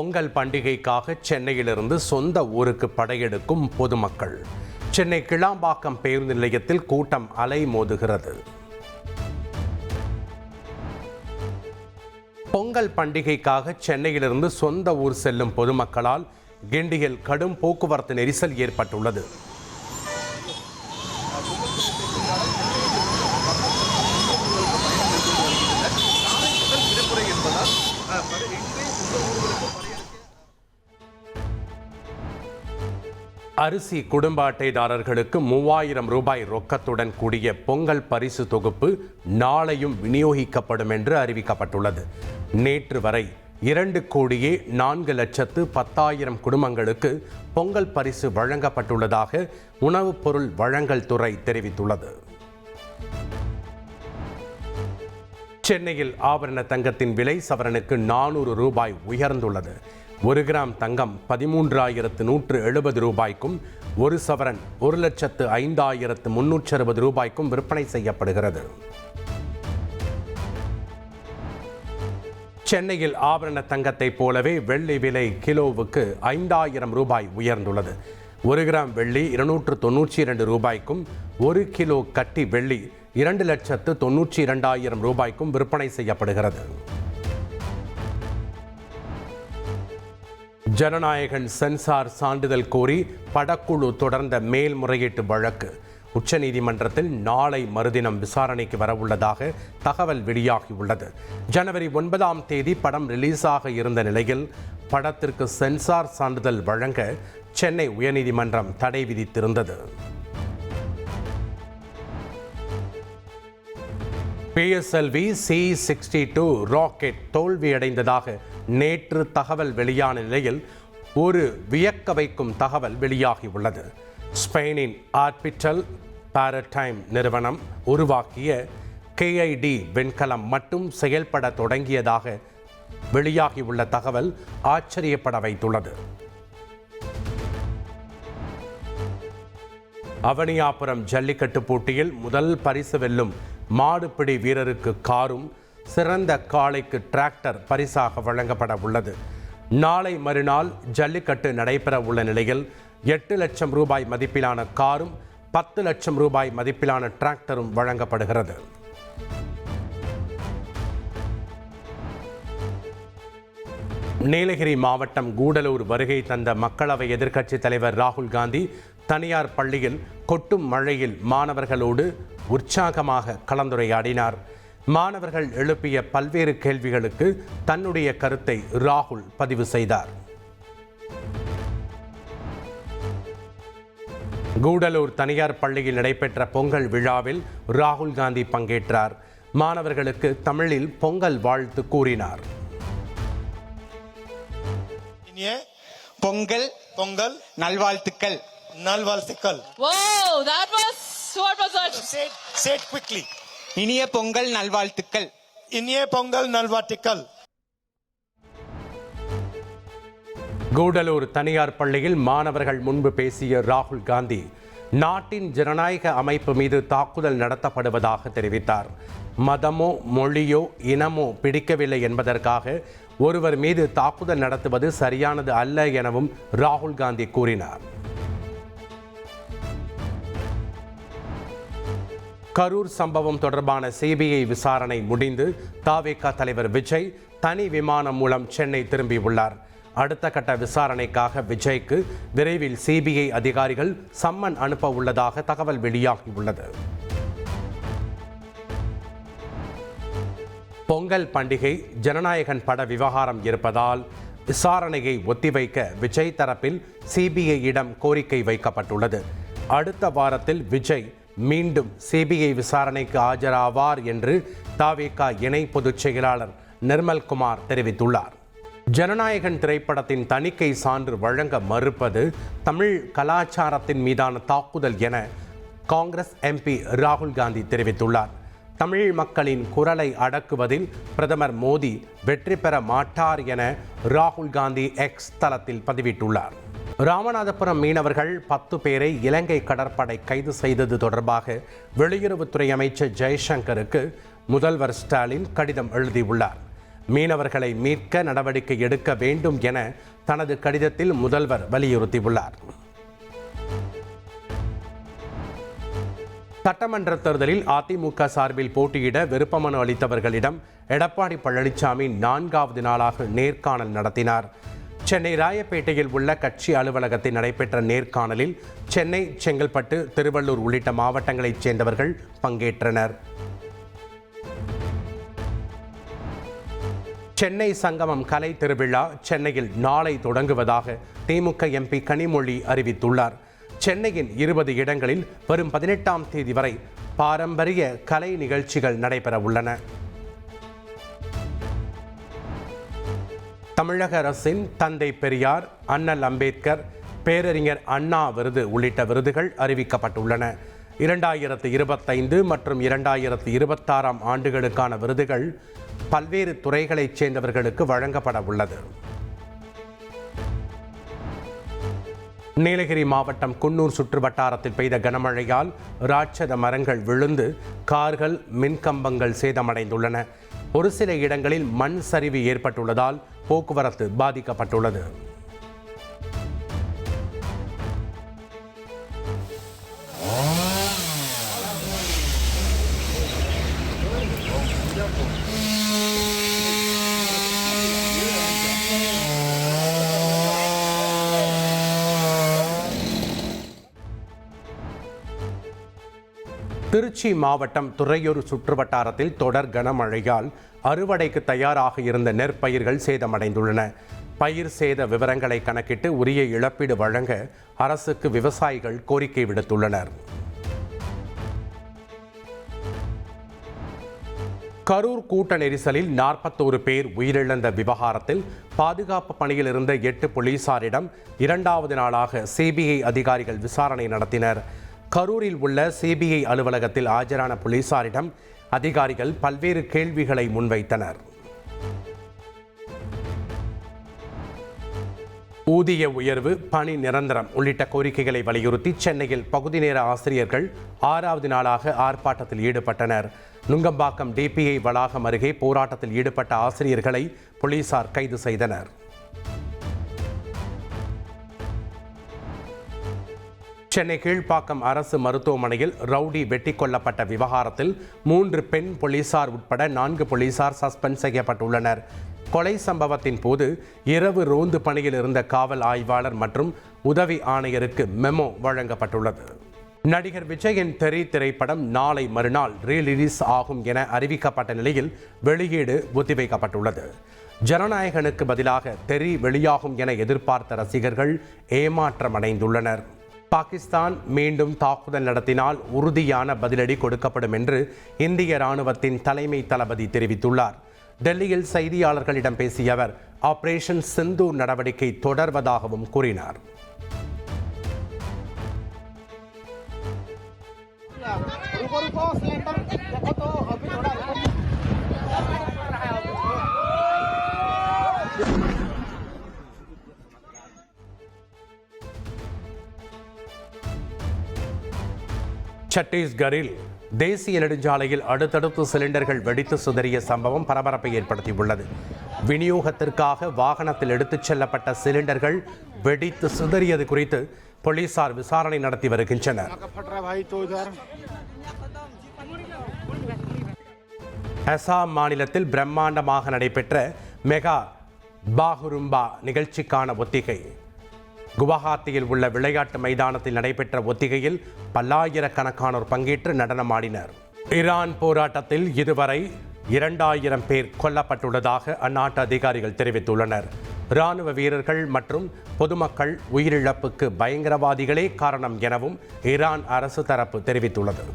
பொங்கல் பண்டிகைக்காக சென்னையிலிருந்து சொந்த ஊருக்கு படையெடுக்கும் பொதுமக்கள். சென்னை கிளாம்பாக்கம் பேருந்து நிலையத்தில் கூட்டம் அலைமோதுகிறது. பொங்கல் பண்டிகைக்காக சென்னையிலிருந்து சொந்த ஊர் செல்லும் பொதுமக்களால் கிண்டியில் கடும் போக்குவரத்து நெரிசல் ஏற்பட்டுள்ளது. அரிசி குடும்ப அட்டைதாரர்களுக்கு 3000 ரூபாய் ரொக்கத்துடன் கூடிய பொங்கல் பரிசு தொகுப்பு நாளையும் விநியோகிக்கப்படும் என்று அறிவிக்கப்பட்டுள்ளது. நேற்று வரை 2,04,10,000 குடும்பங்களுக்கு பொங்கல் பரிசு வழங்கப்பட்டுள்ளதாக உணவுப் பொருள் வழங்கல் துறை தெரிவித்துள்ளது. சென்னையில் ஆபரண தங்கத்தின் விலை சவரனுக்கு 400 ரூபாய் உயர்ந்துள்ளது. 1 கிராம் தங்கம் 13,170 ரூபாய்க்கும், 1 சவரன் 1,05,360 ரூபாய்க்கும் விற்பனை செய்யப்படுகிறது. சென்னையில் ஆபரண தங்கத்தை போலவே வெள்ளி விலை கிலோவுக்கு 5,000 ரூபாய் உயர்ந்துள்ளது. 1 கிராம் வெள்ளி 292 ரூபாய்க்கும், 1 கிலோ கட்டி வெள்ளி 2,92,000 ரூபாய்க்கும் விற்பனை செய்யப்படுகிறது. ஜனநாயகன் சென்சார் சான்றிதழ் கோரி படக்குழு தொடர்ந்த மேல்முறையீட்டு வழக்கு உச்சநீதிமன்றத்தில் நாளை மறுதினம் விசாரணைக்கு வரவுள்ளதாக தகவல் வெளியாகியுள்ளது. ஜனவரி 9ஆம் தேதி படம் ரிலீஸாக இருந்த நிலையில் படத்திற்கு சென்சார் சான்றிதழ் வழங்க சென்னை உயர்நீதிமன்றம் தடை விதித்திருந்தது. PSLV C-62 ராக்கெட் தோல்வியடைந்ததாக நேற்று தகவல் வெளியான நிலையில் ஒரு வியக்க வைக்கும் தகவல் வெளியாகியுள்ளது. ஸ்பெயினின் ஆர்பிட்டல் பாரடைம் நிறுவனம் உருவாக்கிய KID விண்கலம் மட்டும் செயல்பட தொடங்கியதாக வெளியாகியுள்ள தகவல் ஆச்சரியப்பட வைத்துள்ளது. அவனியாபுரம் ஜல்லிக்கட்டு போட்டியில் முதல் பரிசு வெல்லும் மாடுபிடி வீரருக்கு காரும், சிறந்த காளைக்கு டிராக்டர் பரிசாக வழங்கப்பட உள்ளது. நாளை மறுநாள் ஜல்லிக்கட்டு நடைபெற உள்ள நிலையில் 8 லட்சம் ரூபாய் மதிப்பிலான காரும் 10 லட்சம் ரூபாய் மதிப்பிலான டிராக்டரும் வழங்கப்படுகிறது. நீலகிரி மாவட்டம் கூடலூர் வருகை தந்த மக்களவை எதிர்க்கட்சித் தலைவர் ராகுல் காந்தி தனியார் பள்ளியில் கொட்டும் மழையில் மாணவர்களோடு உற்சாகமாக கலந்துரையாடினார். மாணவர்கள் எழுப்பிய பல்வேறு கேள்விகளுக்கு தன்னுடைய கருத்தை ராகுல் பதிவு செய்தார். கூடலூர் தனியார் பள்ளியில் நடைபெற்ற பொங்கல் விழாவில் ராகுல் காந்தி பங்கேற்றார். மாணவர்களுக்கு தமிழில் பொங்கல் வாழ்த்து கூறினார். பொங்கல் பொங்கல் நல்வாழ்த்துக்கள் நல்வாழ்த்துக்கள். Wow, that was what was that? Say it quickly. இனிய பொங்கல் நல்வாழ்த்துக்கள். இனிய பொங்கல் நல்வாழ்த்துக்கள். கூடலூர் தனியார் பள்ளியில் மாணவர்கள் முன்பு பேசிய ராகுல் காந்தி நாட்டின் ஜனநாயக அமைப்பு மீது தாக்குதல் நடத்தப்படுவதாக தெரிவித்தார். மதமோ மொழியோ இனமோ பிடிக்கவில்லை என்பதற்காக ஒருவர் மீது தாக்குதல் நடத்துவது சரியானது அல்ல எனவும் ராகுல் காந்தி கூறினார். கரூர் சம்பவம் தொடர்பான CBI விசாரணை முடிந்து தவேக தலைவர் விஜய் தனி விமானம் மூலம் சென்னை திரும்பியுள்ளார். அடுத்த கட்ட விசாரணைக்காக விஜய்க்கு விரைவில் CBI அதிகாரிகள் சம்மன் அனுப்ப உள்ளதாக தகவல் வெளியாகியுள்ளது. பொங்கல் பண்டிகை ஜனநாயகன் பட விவகாரம் இருப்பதால் விசாரணையை ஒத்திவைக்க விஜய் தரப்பில் CBI-இடம் கோரிக்கை வைக்கப்பட்டுள்ளது. அடுத்த வாரத்தில் விஜய் மீண்டும் CBI விசாரணைக்கு ஆஜராவார் என்று தவேக இணை பொதுச் செயலாளர் நிர்மல்குமார் தெரிவித்துள்ளார். ஜனநாயகன் திரைப்படத்தின் தணிக்கை சான்று வழங்க மறுப்பது தமிழ் கலாச்சாரத்தின் மீதான தாக்குதல் என காங்கிரஸ் MP ராகுல் காந்தி தெரிவித்துள்ளார். தமிழ் மக்களின் குரலை அடக்குவதில் பிரதமர் மோடி வெற்றி பெற மாட்டார் என ராகுல் காந்தி X தளத்தில் பதிவிட்டுள்ளார். ராமநாதபுரம் மீனவர்கள் 10 பேரை இலங்கை கடற்படை கைது செய்தது தொடர்பாக வெளியுறவுத்துறை அமைச்சர் ஜெய்சங்கருக்கு முதல்வர் ஸ்டாலின் கடிதம் எழுதியுள்ளார். மீனவர்களை மீட்க நடவடிக்கை எடுக்க வேண்டும் என தனது கடிதத்தில் முதல்வர் வலியுறுத்தியுள்ளார். சட்டமன்ற தேர்தலில் அதிமுக சார்பில் போட்டியிட விருப்பமனு அளித்தவர்களிடம் எடப்பாடி பழனிசாமி 4வது நாளாக நேர்காணல் நடத்தினார். சென்னை ராயப்பேட்டையில் உள்ள கட்சி அலுவலகத்தில் நடைபெற்ற நேர்காணலில் சென்னை, செங்கல்பட்டு, திருவள்ளூர் உள்ளிட்ட மாவட்டங்களைச் சேர்ந்தவர்கள் பங்கேற்றனர். சென்னை சங்கமம் கலை திருவிழா சென்னையில் நாளை தொடங்குவதாக திமுக எம்பி கனிமொழி அறிவித்துள்ளார். சென்னையின் 20 இடங்களில் வரும் 18ஆம் தேதி வரை பாரம்பரிய கலை நிகழ்ச்சிகள் நடைபெற உள்ளன. தமிழக அரசின் தந்தை பெரியார், அண்ணல் அம்பேத்கர், பேரறிஞர் அண்ணா விருது உள்ளிட்ட விருதுகள் அறிவிக்கப்பட்டுள்ளன. 2025 மற்றும் 2026ஆம் ஆண்டுகளுக்கான விருதுகள் பல்வேறு துறைகளைச் சேர்ந்தவர்களுக்கு வழங்கப்பட உள்ளது. நீலகிரி மாவட்டம் குன்னூர் சுற்று வட்டாரத்தில் பெய்த கனமழையால் ராட்சத மரங்கள் விழுந்து கார்கள், மின்கம்பங்கள் சேதமடைந்துள்ளன. ஒரு சில இடங்களில் மண் சரிவு ஏற்பட்டுள்ளதால் போக்குவரத்து பாதிக்கப்பட்டுள்ளது. திருச்சி மாவட்டம் துறையூர் சுற்றுவட்டாரத்தில் தொடர் கனமழையால் அறுவடைக்கு தயாராக இருந்த நெற்பயிர்கள் சேதமடைந்துள்ளன. பயிர் சேத விவரங்களை கணக்கிட்டு உரிய இழப்பீடு வழங்க அரசுக்கு விவசாயிகள் கோரிக்கை விடுத்துள்ளனர். கரூர் கூட்ட நெரிசலில் 41 பேர் உயிரிழந்த விவகாரத்தில் பாதுகாப்பு பணியில் இருந்த 8 போலீசாரிடம் 2வது நாளாக சிபிஐ அதிகாரிகள் விசாரணை நடத்தினர். கரூரில் உள்ள சிபிஐ அலுவலகத்தில் ஆஜரான போலீசாரிடம் அதிகாரிகள் பல்வேறு கேள்விகளை முன்வைத்தனர். ஊதிய உயர்வு, பணி நிரந்தரம் உள்ளிட்ட கோரிக்கைகளை வலியுறுத்தி சென்னையில் பகுதி நேர ஆசிரியர்கள் 6வது நாளாக ஆர்ப்பாட்டத்தில் ஈடுபட்டனர். நுங்கம்பாக்கம் டிபிஐ வளாகம் அருகே போராட்டத்தில் ஈடுபட்ட ஆசிரியர்களை போலீசார் கைது செய்தனர். சென்னை கீழ்ப்பாக்கம் அரசு மருத்துவமனையில் ரவுடி வெட்டி கொல்லப்பட்ட விவகாரத்தில் 3 பெண் போலீசார் உட்பட 4 போலீசார் சஸ்பெண்ட் செய்யப்பட்டுள்ளனர். கொலை சம்பவத்தின் போது இரவு ரோந்து பணியில் இருந்த காவல் ஆய்வாளர் மற்றும் உதவி ஆணையருக்கு மெமோ வழங்கப்பட்டுள்ளது. நடிகர் விஜயின் தெறி திரைப்படம் நாளை மறுநாள் ரீரிலீஸ் ஆகும் என அறிவிக்கப்பட்ட நிலையில் வெளியீடு ஒத்திவைக்கப்பட்டுள்ளது. ஜனநாயகனுக்கு பதிலாக தெறி வெளியாகும் என எதிர்பார்த்த ரசிகர்கள் ஏமாற்றமடைந்துள்ளனர். பாகிஸ்தான் மீண்டும் தாக்குதல் நடத்தினால் உறுதியான பதிலடி கொடுக்கப்படும் என்று இந்திய ராணுவத்தின் தலைமை தளபதி தெரிவித்துள்ளார். டெல்லியில் செய்தியாளர்களிடம் பேசிய அவர் ஆபரேஷன் சிந்தூர் நடவடிக்கை தொடர்வதாகவும் கூறினார். சத்தீஸ்கரில் தேசிய நெடுஞ்சாலையில் அடுத்தடுத்து சிலிண்டர்கள் வெடித்து சிதறிய சம்பவம் பரபரப்பை ஏற்படுத்தியுள்ளது. விநியோகத்திற்காக வாகனத்தில் எடுத்துச் செல்லப்பட்ட சிலிண்டர்கள் வெடித்து சிதறியது குறித்து போலீசார் விசாரணை நடத்தி வருகின்றனர். அசாம் மாநிலத்தில் பிரம்மாண்டமாக நடைபெற்ற மெகா பாகுரும்பா நிகழ்ச்சிக்கான ஒத்திகை. குவஹாத்தியில் உள்ள விளையாட்டு மைதானத்தில் நடைபெற்ற ஒத்திகையில் பல்லாயிரக்கணக்கானோர் பங்கேற்று நடனமாடினர். ஈரான் போராட்டத்தில் இதுவரை 2000 பேர் கொல்லப்பட்டுள்ளதாக அந்நாட்டு அதிகாரிகள் தெரிவித்துள்ளனர். இராணுவ வீரர்கள் மற்றும் பொதுமக்கள் உயிரிழப்புக்கு பயங்கரவாதிகளே காரணம் எனவும் ஈரான் அரசு தரப்பு தெரிவித்துள்ளது.